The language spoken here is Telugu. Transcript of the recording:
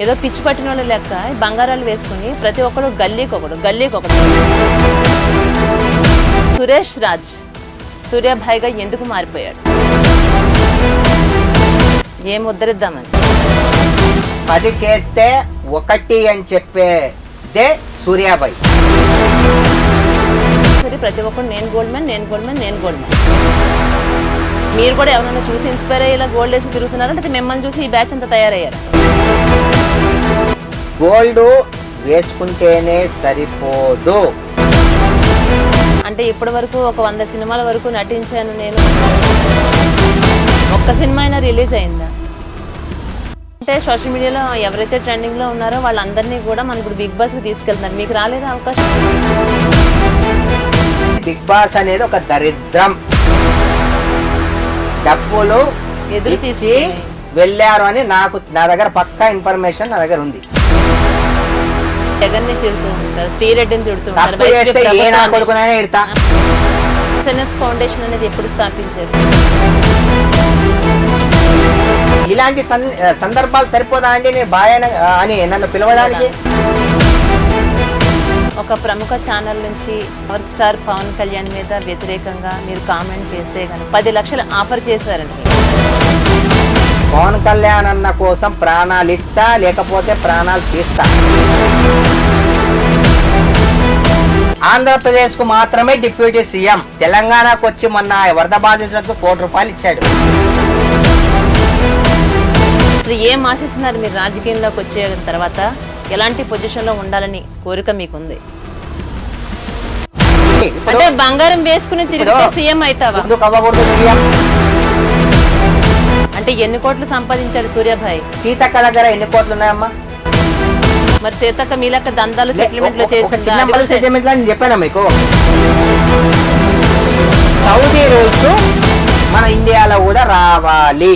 ఏదో పిచ్చి పట్టిన వాళ్ళు లెక్క బంగారాలు వేసుకుని ప్రతి ఒక్కడు గల్లీకొకడు సురేష్ రాజ్ సూర్యాభాయిగా ఎందుకు మారిపోయాడు? ఏం ఉద్ధరిద్దామని 10 చేస్తే 1 అని చెప్పేదే సూర్యాబాయ్. సరే ప్రతి ఒక్కరు నేను గోల్డ్ మ్యాన్. మీరు కూడా ఎవరైనా చూసి ఇన్స్పైర్ అయ్యి ఇలా గోల్డ్ వేసి తిరుగుతున్నారా, అంటే మిమ్మల్ని చూసి ఈ బ్యాచ్ అంతా తయారయ్యారు? గోల్డ్ వేసుకుంటేనే సరిపోదు. అంటే ఇప్పటి వరకు ఒక 100 సినిమాల వరకు నటించాను నేను, ఒక్క సినిమా అయినా రిలీజ్ అయిందా? అంటే సోషల్ మీడియాలో ఎవరైతే ట్రెండింగ్ లో ఉన్నారో వాళ్ళందరినీ కూడా మనం ఇప్పుడు బిగ్ బాస్ కి తీసుకెళ్తున్నారు. మీకు రాలేదా అవకాశం? బిగ్ బాస్ అనేది ఒక దరిద్రం. డబ్బులు ఎదురు తీసి వెళ్ళారు అని నా దగ్గర పక్కా ఇన్ఫర్మేషన్ నా దగ్గర ఉంది. జగన్ని తిడుతూ ఉంటారు, శ్రీరెడ్డిని తిడుతూ ఉంటారు. ఫౌండేషన్ అనేది ఎప్పుడు స్థాపించారు? ఇలాంటి సందర్భాలు సరిపోదా అండి నేను బాయ్ అని నన్ను పిలవడానికి? ఒక ప్రముఖ ఛానల్ నుంచి పవర్ స్టార్ పవన్ కళ్యాణ్ మీద వ్యతిరేకంగా మీరు కామెంట్ చేస్తే కనుక 10 లక్షలు ఆఫర్ చేశారండి. పవన్ కళ్యాణ్ అన్న కోసం ప్రాణాలు ఇస్తా, లేకపోతే ప్రాణాలు తీస్తా. ఆంధ్రప్రదేశ్ కు మాత్రమే డిప్యూటీ సీఎం, తెలంగాణకు వచ్చి మొన్న వరద బాధితులకు ₹1 ఇచ్చాడు. ఏం ఆశిస్తున్నారు మీరు రాజకీయంలోకి వచ్చే తర్వాత? ఎలాంటి పొజిషన్ లో ఉండాలని కోరిక మీకుంది? అంటే బంగారం వేసుకుని తిరిగితే సీఎం అవుతావా? అంటే ఎన్ని కోట్లు సంపాదించాడు సూర్యాభాయ్? సీతక్క దగ్గర ఎన్ని కోట్లు ఉన్నాయమ్మా? మరి సీతక్క మీ లెక్క దందాలు సెటిల్మెంట్లు చేసి చెప్పానా మీకు? సౌదీ రూల్స్ మన ఇండియాలో కూడా రావాలి.